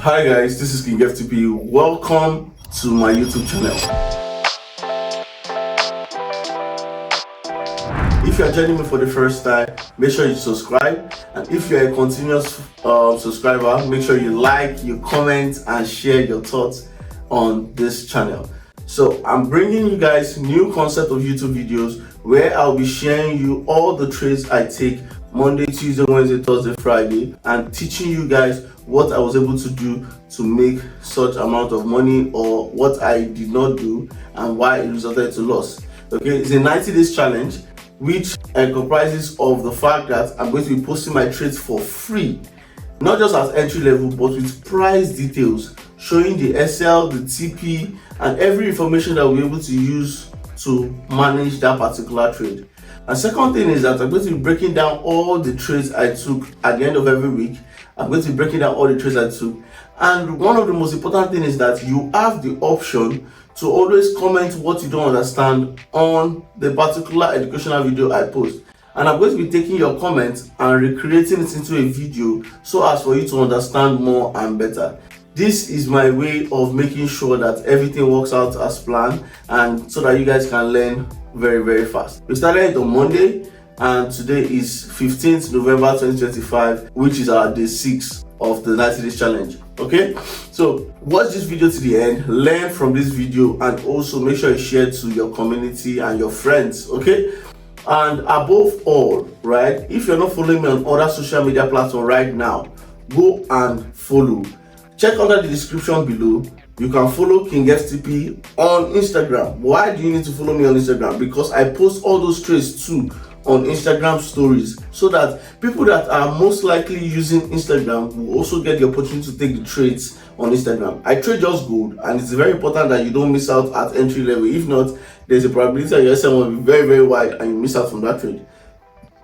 Hi guys, this is King FTP. Welcome to my YouTube channel. If you are joining me for the first time, make sure you subscribe, and if you are a continuous subscriber, make sure you like, you comment, and share your thoughts on this channel. So I'm bringing you guys new concept of YouTube videos where I'll be sharing you all the trades I take Monday, Tuesday, Wednesday, Thursday, Friday, and teaching you guys what I was able to do to make such amount of money, or what I did not do and why it resulted to loss. Okay, it's a 90 days challenge which comprises of the fact that I'm going to be posting my trades for free, not just as entry level but with price details, showing the SL, the TP, and every information that we'll be able to use to manage that particular trade. And second thing is that I'm going to be breaking down all the trades I took at the end of every week. I'm going to be breaking down all the trades I took. And one of the most important things is that you have the option to always comment what you don't understand on the particular educational video I post. And I'm going to be taking your comments and recreating it into a video so as for you to understand more and better. This is my way of making sure that everything works out as planned, and so that you guys can learn very fast. We started on Monday, and today is 15th November 2025, which is our day 6 of the 90 days challenge. Okay, so watch this video to the end, learn from this video, and also make sure you share to your community and your friends. Okay, and above all, right, if you're not following me on other social media platforms right now, go and follow. Check under the description below. You can follow King FTP on Instagram. Why do you need to follow me on Instagram? Because I post all those trades too on Instagram stories, so that people that are most likely using Instagram will also get the opportunity to take the trades on Instagram. I trade just gold, and it's very important that you don't miss out at entry level. If not, there's a probability that your SL will be very wide and you miss out from that trade.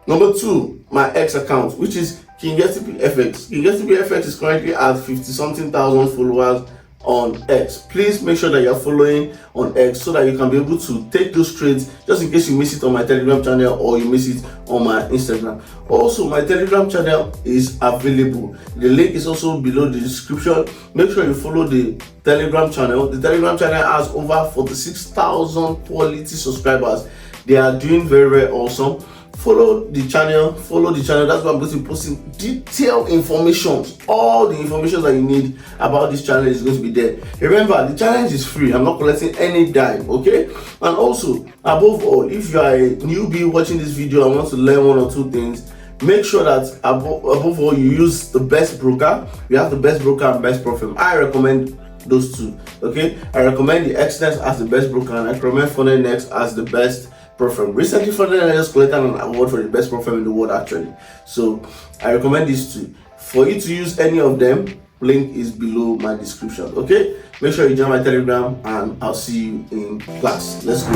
Number 2, my X account, which is King FTP FX. King FTP FX is currently at 50-something thousand followers on X. Please make sure that you're following on X so that you can be able to take those trades, just in case you miss it on my Telegram channel or you miss it on my Instagram. Also, my Telegram channel is available. The link is also below the description. Make sure you follow the Telegram channel. The Telegram channel has over 46,000 quality subscribers. They are doing very awesome. Follow the channel. That's why I'm going to be posting detailed information. All the information that you need about this challenge is going to be there. Remember, the challenge is free. I'm not collecting any dime, okay? And also, above all, if you are a newbie watching this video and want to learn one or two things, make sure that above all you use the best broker. You have the best broker and best profit. I recommend those two, okay? I recommend the Xnext as the best broker, and I recommend FunnelNext as the best profile. Recently, FunnelNext just collected an award for the best profile in the world, actually. So I recommend these two. For you to use any of them, link is below my description. Okay, make sure you join my Telegram, and I'll see you in class. Let's go.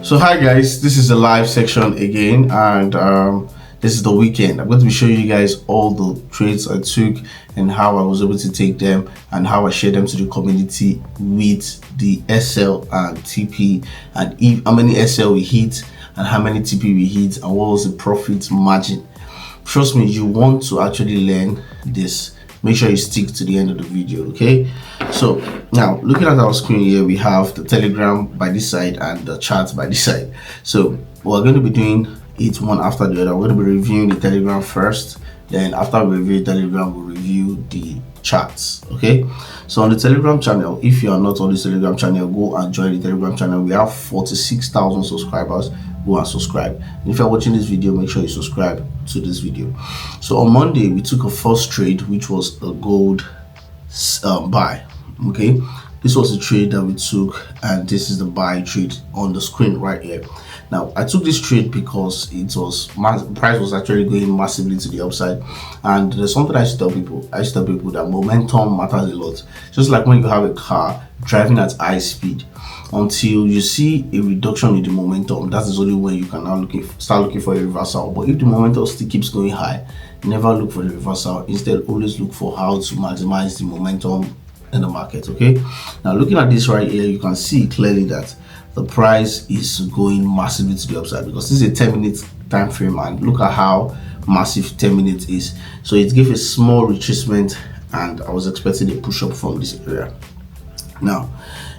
So hi guys, this is the live section again, and this is the weekend. I'm going to be showing you guys all the trades I took and how I was able to take them and how I share them to the community with the SL and TP, and how many SL we hit and how many TP we hit and what was the profit margin. Trust me, you want to actually learn this. Make sure you stick to the end of the video, okay? So now looking at our screen here, we have the Telegram by this side and the chat by this side. So we're going to be doing it one after the other. We're going to be reviewing the Telegram first, then after we review Telegram, we'll review the chats. Okay, so on the Telegram channel, if you are not on the Telegram channel, go and join the Telegram channel. We have 46,000 subscribers. Go and subscribe, and if you're watching this video, make sure you subscribe to this video. So on Monday, we took a first trade, which was a gold buy. Okay, this was the trade that we took, and this is the buy trade on the screen right here. Now I took this trade because it was price was actually going massively to the upside, and there's something I used to tell people. That momentum matters a lot. Just like when you have a car driving at high speed, until you see a reduction in the momentum, that is only when you can now start looking for a reversal. But if the momentum still keeps going high, never look for the reversal. Instead, always look for how to maximize the momentum in the market. Okay, now looking at this right here, you can see clearly that the price is going massively to the upside, because this is a 10-minute time frame, and look at how massive 10 minutes is. So it gave a small retracement, and I was expecting a push up from this area. Now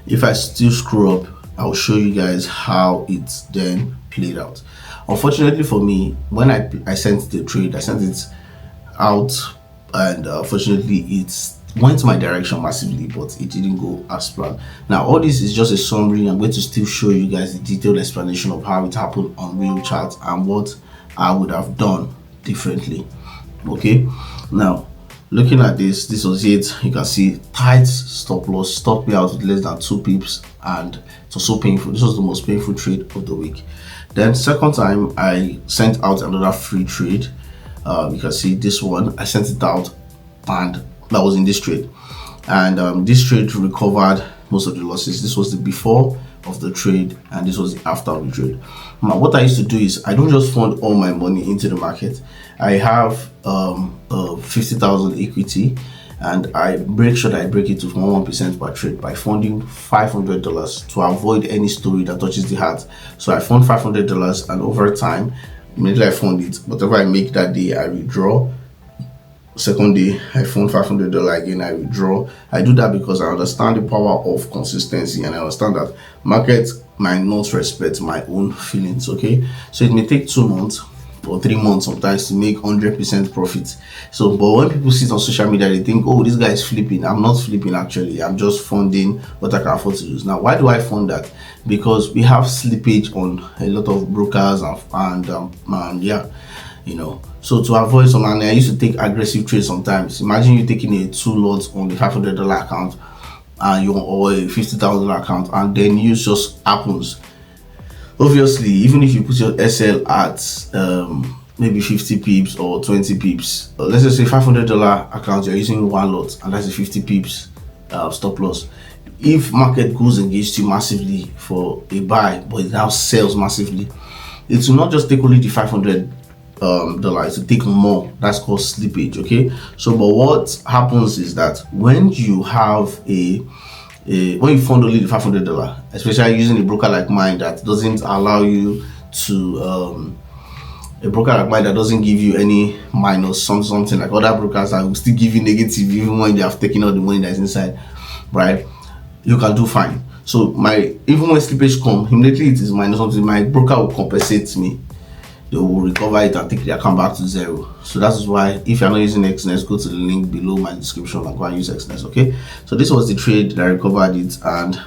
if I still screw up, I'll show you guys how it then played out. Unfortunately for me, when I sent the trade, I sent it out, and fortunately it went my direction massively, but it didn't go as planned. Now all this is just a summary. I'm going to still show you guys the detailed explanation of how it happened on real charts and what I would have done differently. Okay, now looking at this was it. You can see tight stop loss, stopped me out with less than 2 pips, and it was so painful. This was the most painful trade of the week. Then second time I sent out another free trade. You can see this one, I sent it out, and that was in this trade, and this trade recovered most of the losses. This was the before of the trade, and this was the after of the trade. Now what I used to do is, I don't just fund all my money into the market. I have 50,000 equity, and I make sure that I break it to 1% per trade by funding $500 to avoid any story that touches the heart. So I fund $500, and over time, immediately I fund it, whatever I make that day, I withdraw. Second day, I fund $500 again, I withdraw. I do that because I understand the power of consistency, and I understand that markets might not respect my own feelings. Okay, so it may take 2 months or 3 months sometimes to make 100% profit. So but when people see it on social media, they think, oh, this guy is flipping. I'm not flipping, actually. I'm just funding what I can afford to lose. Now why do I fund that? Because we have slippage on a lot of brokers, and yeah, you know, so to avoid some, and I used to take aggressive trades sometimes. Imagine you taking a 2 lots on the $500 account, and you or a $50,000 account, and then news just happens. Obviously, even if you put your SL at maybe 50 pips or 20 pips, let's just say $500 account, you're using 1 lot, and that's a 50 pips stop loss. If market goes against you massively for a buy, but it now sells massively, it will not just take only the $500, it will take more. That's called slippage. Okay, so but what happens is that when you have when you fund only the $500, especially using a broker like mine that doesn't allow you to a broker like mine that doesn't give you any minus something like other brokers that will still give you negative even when they have taken out the money that's inside, right? You can do fine. So even when slippage come, immediately it is minus something, my broker will compensate me. They will recover it and take the account back to 0. So that is why, if you're not using XNest, go to the link below my description and go and use XNest. Okay, so this was the trade that I recovered it, and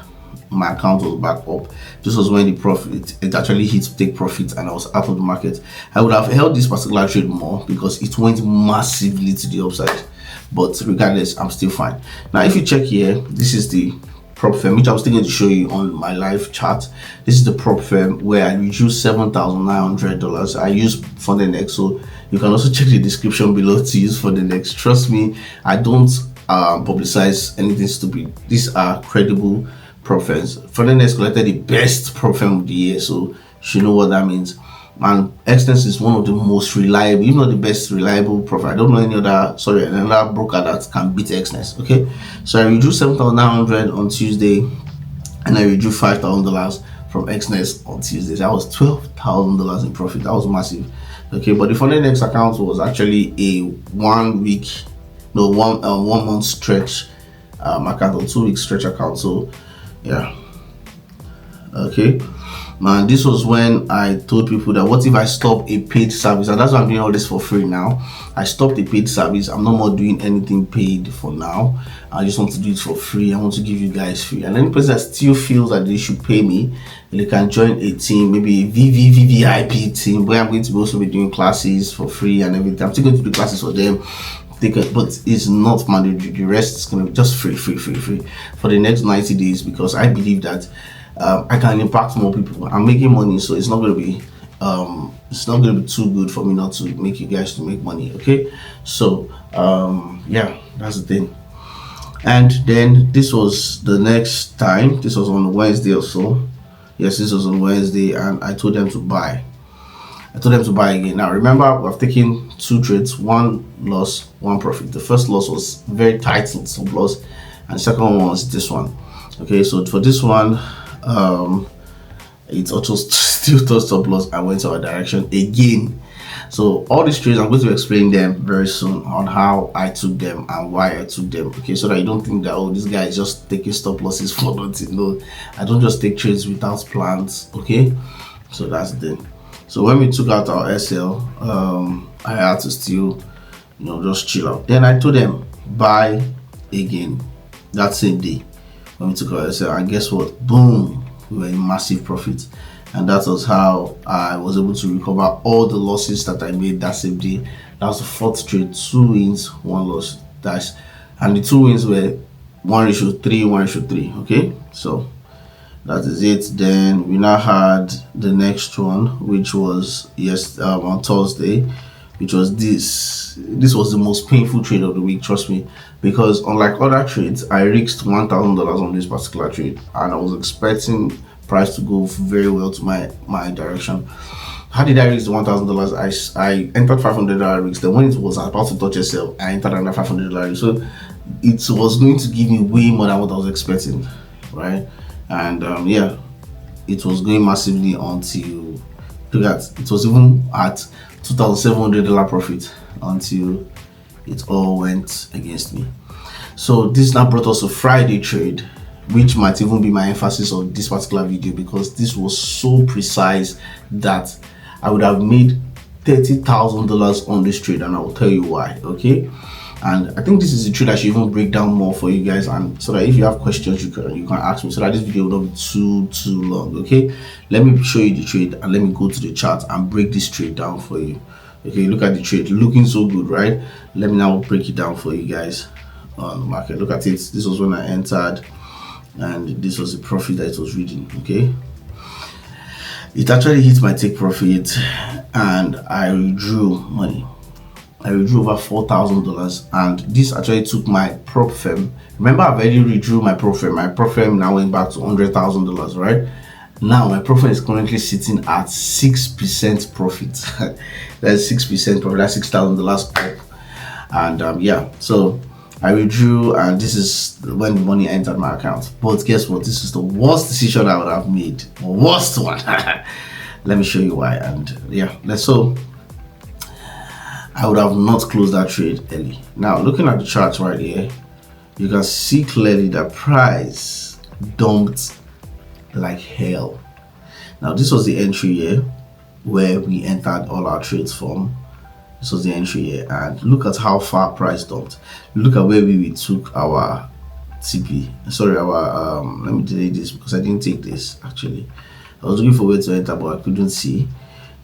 my account was back up. This was when the profit, it actually hit take profit, and I was out of the market. I would have held this particular trade more because it went massively to the upside, but regardless, I'm still fine. Now if you check here, this is the prop firm, which I was thinking to show you on my live chat. This is the prop firm where I reduced $7,900. I use Funded, so you can also check the description below to use Funded. Trust me, I don't publicize anything stupid. These are credible prop firms. Funded collected the best prop firm of the year, so you should know what that means. And XNest is one of the most reliable, if not the best reliable profit. I don't know another broker that can beat XNest. Okay, so I reduced $7,900 on Tuesday, and I reduced $5,000 from XNest on Tuesday. So that was $12,000 in profit. That was massive. Okay, but the Funded account was actually a 1 month stretch account, or 2 week stretch account. So yeah, okay. Man, this was when I told people that what if I stop a paid service, and that's why I'm doing all this for free now. I stopped a paid service. I'm no more doing anything paid for now. I just want to do it for free. I want to give you guys free, and any person that still feels that they should pay me, they can join a team, maybe a VVVVIP team, where I'm going to also be doing classes for free and everything. I'm still going to do classes for them, but it's not mandatory. The rest is going to be just free for the next 90 days, because I believe that I can impact more people. I'm making money, so it's not going to be too good for me not to make you guys to make money. Okay, so yeah, that's the thing. And then this was the next time. This was on Wednesday or so. Yes, this was on Wednesday, and I told them to buy. Again. Now remember, we've taken 2 trades, 1 loss, 1 profit. The first loss was very tight stop loss, and the second one was this one. Okay, so for this one, it's also still touched stop loss and went our direction again. So all these trades, I'm going to explain them very soon on how I took them and why I took them. Okay, so that you don't think that, oh, this guy is just taking stop losses for nothing. No, I don't just take trades without plans. Okay, so that's the thing. So when we took out our SL, I had to still, just chill out. Then I told them buy again that same day when we took our SL, and guess what? Boom, we were in massive profit. And that was how I was able to recover all the losses that I made that same day. That was the fourth trade, 2 wins, 1 loss. And the 2 wins were 1:3, 1:3. Okay, so that is it. Then we now had the next one, which was on Thursday, which was this. This was the most painful trade of the week, trust me, because unlike other trades, I risked $1,000 on this particular trade, and I was expecting price to go very well to my direction. How did I risk the $1,000? I entered $500 risk. Then when it was about to touch itself, I entered another $500 risk. So it was going to give me way more than what I was expecting, right? And yeah, it was going massively until, look at, it was even at $2,700 profit until it all went against me. So this now brought us to Friday trade, which might even be my emphasis of this particular video, because this was so precise that I would have made $30,000 on this trade, and I will tell you why. Okay, and I think this is a trade I should even break down more for you guys, and so that if you have questions, you can ask me, so that this video will not be too long. Okay, let me show you the trade and let me go to the chart and break this trade down for you. Okay, look at the trade, looking so good, right? Let me now break it down for you guys on the market. Look at it. This was when I entered, and this was the profit that it was reading. Okay, it actually hit my take profit, and I withdrew money. I withdrew over $4,000, and this actually took my prop firm. Remember, I've already withdrew my prop firm. My prop firm now went back to $100,000, right? Now my profit is currently sitting at 6% profit. That's 6% profit. That's $6,000 up, and yeah, so I withdrew, and this is when the money entered my account. But guess what? This is the worst decision I would have made. Worst one. Let me show you why. And yeah, so I would have not closed that trade early. Now, looking at the charts right here, you can see clearly that price dumped like hell. Now, this was the entry here where we entered all our trades from. This was the entry here, and look at how far price dumped. Look at where we took our TP. Sorry, our let me delete this because I didn't take this. Actually, I was looking for where to enter, but I couldn't see.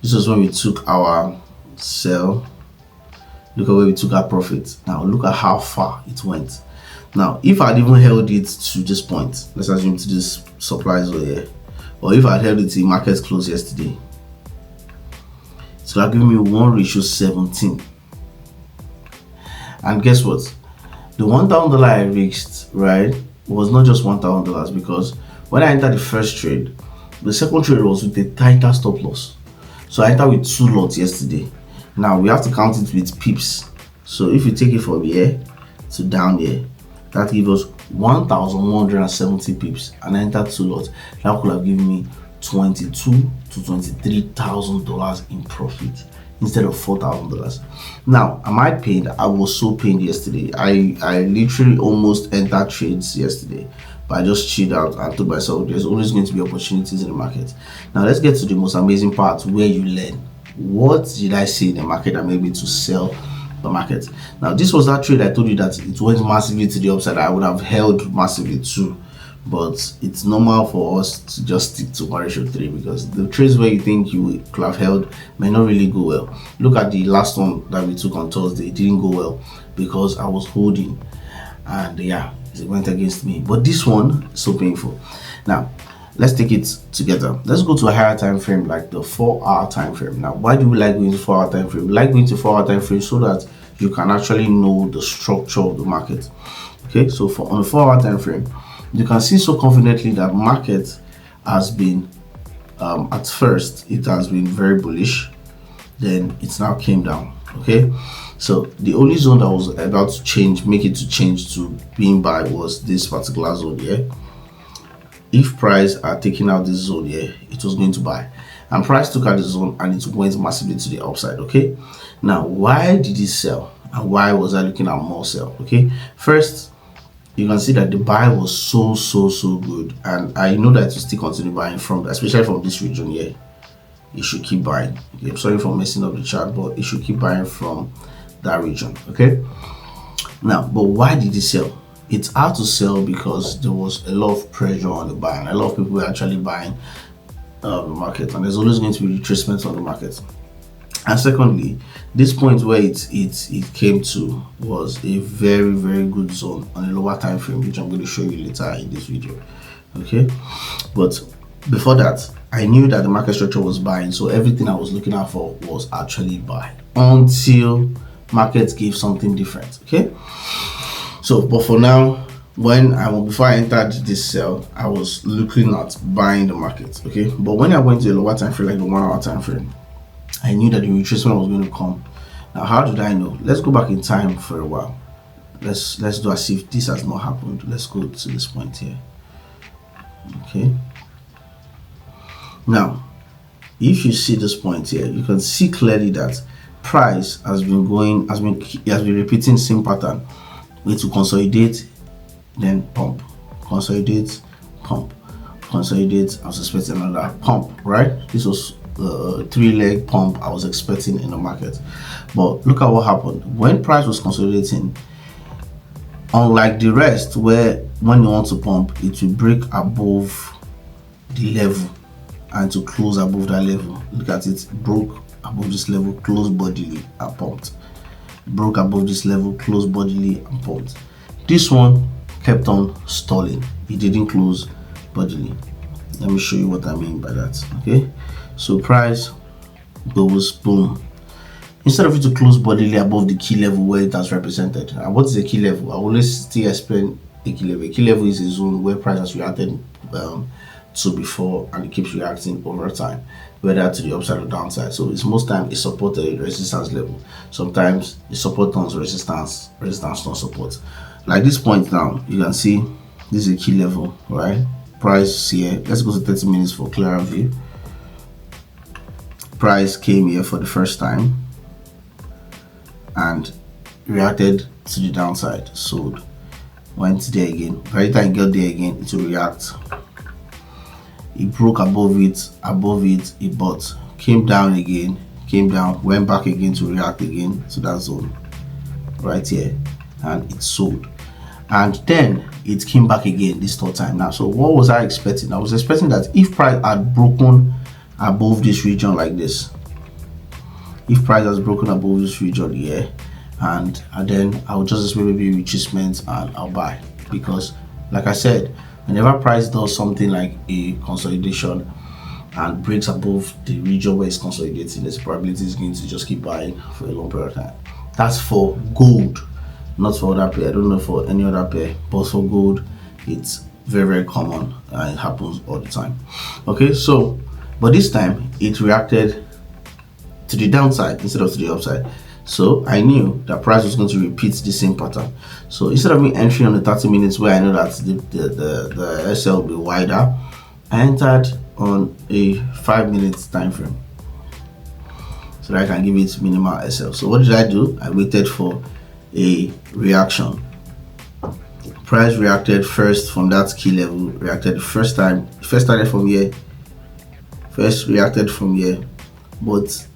This was when we took our sell. Look at where we took our profit. Now look at how far it went. Now, if I'd even held it to this point, let's assume to this supply zone here, or if I'd held it to market close yesterday, so that gave me 1:17. And guess what? The $1,000 I risked, right, was not just $1,000, because when I entered the first trade, the second trade was with a tighter stop loss. So I entered with 2 lots yesterday. Now we have to count it with pips. So if you take it from here to down here, that gives us 1,170 pips, and I entered 2 lots. That could have given me $22,000 to $23,000 in profit instead of $4,000. Now, am I pained? I was so pained yesterday. I literally almost entered trades yesterday, but I just chilled out and told myself there's always going to be opportunities in the market. Now let's get to the most amazing part, where you learn. What did I say in the market that made me to sell the market? Now, this was that trade I told you that it went massively to the upside. I would have held massively too, but it's normal for us to just stick to 1:3, because the trades where you think you could have held may not really go well. Look at the last one that we took on Thursday. It didn't go well because I was holding, and yeah, it went against me. But this one is so painful. Now let's take it together. Let's go to a higher time frame, like the 4-hour time frame. Now, why do we like going to 4-hour time frame? We like going to 4-hour time frame so that you can actually know the structure of the market. Okay, so on a 4-hour time frame, you can see so confidently that market has been at first it has been very bullish, then it's now came down. Okay, so the only zone that was about to change, make it to change to being buy, was this particular zone here. If price are taking out this zone here, it was going to buy. and price took out the zone and it went massively to the upside. Okay, now why did it sell and why was I looking at more sell? Okay, first, you can see that the buy was so good, and I know that to still continue buying from, especially from this region here. You should keep buying. Okay, I'm sorry for messing up the chart, but you should keep buying from that region. Okay, now, but why did it sell? It's hard to sell because there was a lot of pressure on the buy, and a lot of people were actually buying the market, and there's always going to be retracements on the market. And secondly, this point where it came to was a very good zone on a lower time frame, which I'm going to show you later in this video. Okay, but before that, I knew that the market structure was buying, so everything I was looking out for was actually buy until markets gave something different. Okay, so but for now, before I entered this sell, I was looking at buying the market. Okay, but when I went to a lower time frame, like the 1 hour time frame, I knew that the retracement was going to come. Now, how did I know? Let's go back in time for a while. Let's do as if this has not happened. Let's go to this point here. Okay. Now, if you see this point here, you can see clearly that price has been repeating same pattern. We need to consolidate, then pump, consolidate, pump, consolidate. I was expecting another pump, right? This was a 3-leg pump I was expecting in the market, but look at what happened when price was consolidating. Unlike the rest, where when you want to pump, it will break above the level and to close above that level. Look at it, broke above this level, closed bodily and pumped. Broke above this level, closed bodily and pumped. This one kept on stalling. It didn't close bodily. Let me show you what I mean by that. Okay, so price goes boom. Instead of it to close bodily above the key level where it has represented. And what is a key level? I always still explain a key level. A key level is a zone where price has reacted to before, and it keeps reacting over time, whether to the upside or downside. So it's most times it supports a resistance level. Sometimes the support turns resistance turns support. Like this point now, you can see this is a key level, right? Price here. Let's go to 30 minutes for clearer view. Price came here for the first time and reacted to the downside, sold, went there again. By the time it got there again, it will react. It broke above it, it bought, came down again, came down, went back again to react again to that zone right here, and it sold. And then it came back again this third time. Now, so what was I expecting? I was expecting that if price had broken above this region like this, if price has broken above this region here, and then I'll just expect maybe retracement and I'll buy, because like I said, whenever price does something like a consolidation and breaks above the region where it's consolidating, there's probability is going to just keep buying for a long period of time. That's for gold, not for other pair. I don't know for any other pair, but for gold, it's very common and it happens all the time. Okay, so but this time it reacted to the downside instead of to the upside. So I knew that price was going to repeat the same pattern. So instead of me entering on the 30 minutes where I know that the SL will be wider, I entered on a 5 minutes time frame so that I can give it minimal SL. So what did I do? I waited for a reaction. Price reacted first from that key level, reacted the first time, first started from here, first reacted from here, but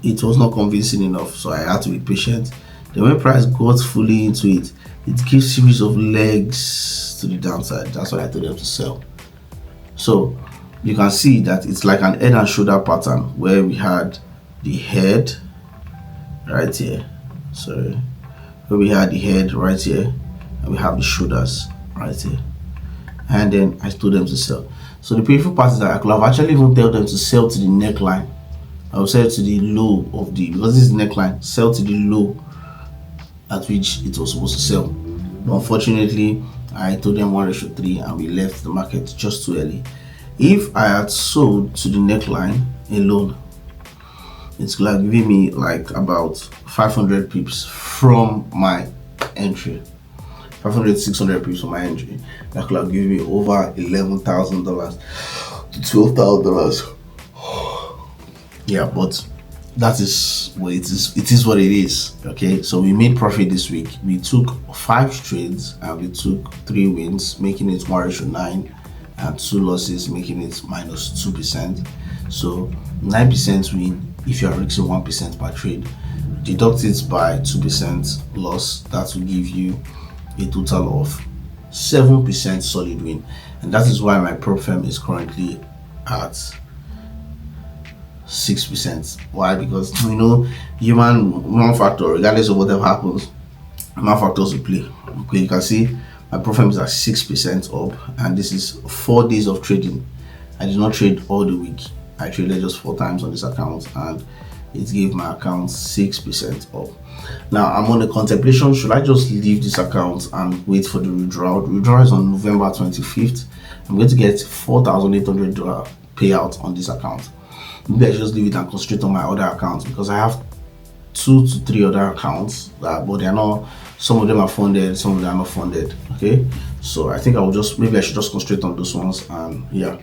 it was not convincing enough, so I had to be patient. Then when price got fully into it, it gives series of legs to the downside. That's why I told them to sell. So you can see that it's like an head and shoulder pattern where we had the head right here, sorry, where we had the head right here, and we have the shoulders right here, and then I told them to sell. So the painful part is that I could have actually even told them to sell to the neckline. I will sell to the low of the, because this is the neckline, sell to the low at which it was supposed to sell. But unfortunately, I told them 1:3 and we left the market just too early. If I had sold to the neckline alone, it's like giving me like about 500 pips from my entry. 500, 600 pips from my entry. That could have given me over $11,000 to $12,000. Yeah, but that is what it is. It is what it is. Okay, so we made profit this week. We took 5 trades and we took 3 wins, making it 1:9, and 2 losses, making it -2%. So 9% win if you are risking 1% per trade. Deduct it by 2% loss. That will give you a total of 7% solid win, and that is why my prop firm is currently at 6%. Why? Because human factor, regardless of whatever happens, human factors will play. Okay, you can see my profit is at 6% up, and this is 4 days of trading. I did not trade all the week. I traded just 4 times on this account, and it gave my account 6% up. Now I'm on the contemplation, should I just leave this account and wait for the withdrawal? The withdrawal is on November 25th. I'm going to get $4,800 payout on this account. Maybe I just leave it and concentrate on my other accounts, because I have 2 to 3 other accounts that, but they're not, some of them are funded, some of them are not funded. Okay, so I think maybe I should just concentrate on those ones. And yeah,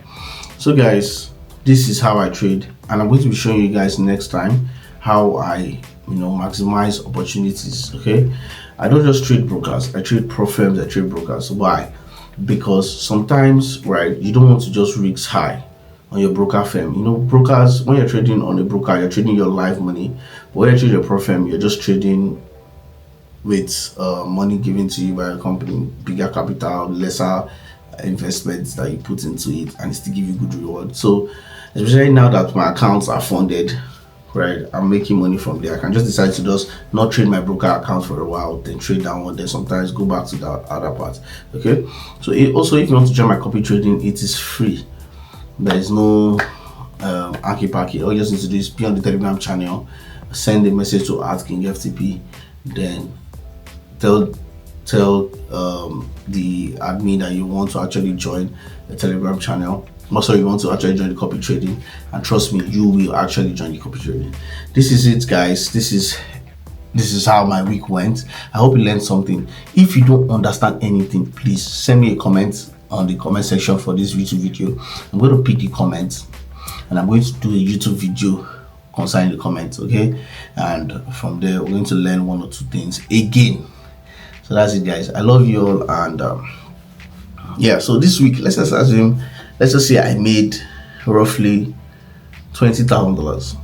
so guys, this is how I trade, and I'm going to be showing you guys next time how I maximize opportunities. Okay, I don't just trade brokers, I trade pro firms, I trade brokers. Why? Because sometimes, right, you don't want to just risk high on your broker firm. Brokers, when you're trading on a broker, you're trading your live money. But when you trade your pro firm, you're just trading with money given to you by a company, bigger capital, lesser investments that you put into it, and it still give you good reward. So especially now that my accounts are funded, right, I'm making money from there. I can just decide to just not trade my broker account for a while, then trade that one, then sometimes go back to the other part. Okay, so also, if you want to join my copy trading, it is free. There is no Anki Paki. All you just need to do is be on the Telegram channel, send a message to @KingFTP, then tell the admin that you want to actually join the Telegram channel. Also, you want to actually join the copy trading, and trust me, you will actually join the copy trading. This is it, guys. This is how my week went. I hope you learned something. If you don't understand anything, please send me a comment on the comment section for this YouTube video. I'm going to pick the comments, and I'm going to do a YouTube video concerning the comments. Okay, and from there we're going to learn 1 or 2 things again. So that's it, guys. I love you all, and yeah, so this week, let's just say I made roughly $20,000,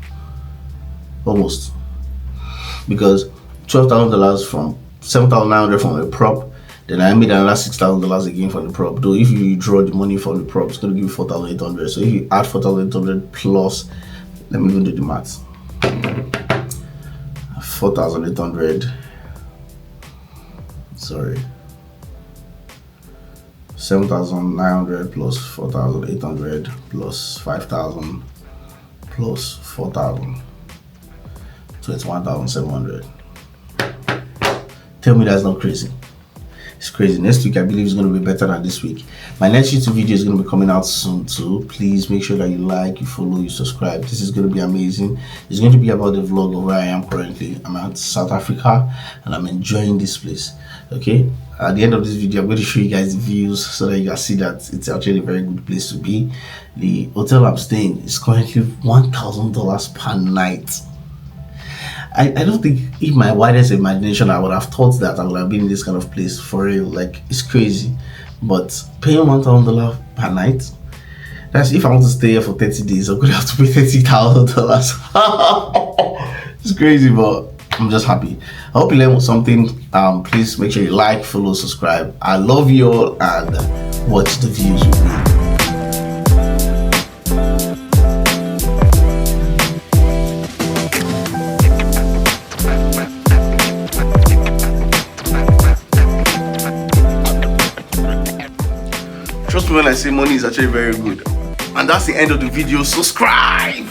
almost, because $12,000 from $7,900 from a prop, then I made another $6,000 again from the prop. Though if you draw the money from the prop, it's going to give you 4,800. So if you add 4,800 plus, let me even do the maths. 4,800. Sorry. 7,900 plus 4,800 plus 5,000 plus 4,000. 21,700. Tell me that's not crazy. It's crazy. Next week I believe it's going to be better than this week. My next YouTube video is going to be coming out soon too. Please make sure that you like, you follow, you subscribe. This is going to be amazing. It's going to be about the vlog of where I am currently. I'm at South Africa and I'm enjoying this place. Okay, at the end of this video I'm going to show you guys the views so that you can see that it's actually a very good place to be. The hotel I'm staying is currently $1,000 per night. I don't think, in my widest imagination, I would have thought that I would have been in this kind of place for real. Like, it's crazy. But paying $1,000 per night, that's if I want to stay here for 30 days, I'm going to have to pay $30,000. It's crazy, but I'm just happy. I hope you learned something. Please make sure you like, follow, subscribe. I love you all, and watch the views with me. Trust me when I say money is actually very good. And that's the end of the video. Subscribe.